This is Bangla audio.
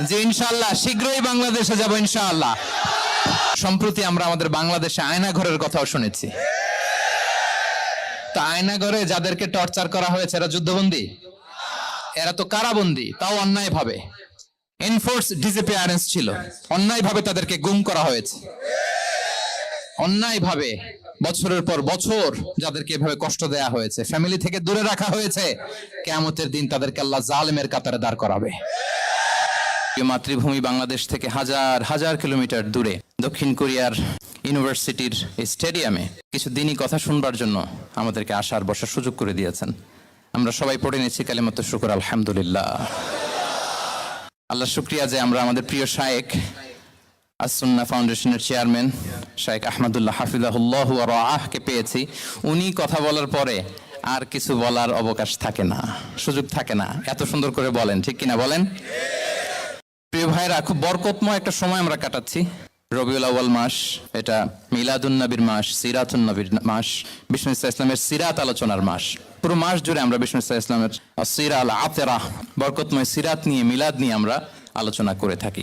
যে ইনশাআল্লাহ শীঘ্রই বাংলাদেশে যাব ইনশাআল্লাহ। সম্প্রতি আমরা আমাদের বাংলাদেশে আয়নাঘরের কথাও শুনেছি। তো আয়নাঘরে যাদেরকে টর্চার করা হয়েছে এরা যুদ্ধবন্দী, এরা তো কারাবন্দী, তাও অন্যায় ভাবে। এনফোর্স ডিসঅ্যাপিয়ারেন্স ছিল, অন্যায় ভাবে তাদেরকে গুম করা হয়েছে, অন্যায় ভাবে বছরের পর বছর যাদেরকে এভাবে কষ্ট দেয়া হয়েছে, ফ্যামিলি থেকে দূরে রাখা হয়েছে। কিয়ামতের দিন তাদেরকে আল্লাহ জালেমের কাতারে দাঁড় করাবে। মাতৃভূমি বাংলাদেশ থেকে হাজার হাজার কিলোমিটার দূরে দক্ষিণ কোরিয়ার ইউনিভার্সিটির এই স্টেডিয়ামে কিছু দিনই কথা শুনবার জন্য আমাদেরকে আসার বসার সুযোগ করে দিয়েছেন। আমরা সবাই পড়ে নিচ্ছি কালিমাত শুকর আলহামদুলিল্লাহ। আল্লাহ শুকরিয়া যে আমরা আমাদের প্রিয় শায়েখ আস-সুন্নাহ ফাউন্ডেশনের চেয়ারম্যান শায়েখ আহমদুল্লাহ হাফিজাহুল্লাহ ওয়া রাআহকে পেয়েছি। উনি কথা বলার পরে আর কিছু বলার অবকাশ থাকে না, সুযোগ থাকে না। এত সুন্দর করে বলেন, ঠিক কিনা বলেন? প্রিয় ভাইরা, খুব বরকতময় একটা সময় আমরা কাটাচ্ছি। রবিউল আউয়াল মাস, এটা মিলাদুন নবীর মাস, সিরাতুন নবীর মাস, বিষ্ণু ইসলামের সিরাত আলোচনার মাস। পুরো মাস জুড়ে আমরা বিষ্ণু ইসলামের সিরা আল আতেরা, বরকতময় সিরাত নিয়ে, মিলাদ নিয়ে আমরা আলোচনা করে থাকি।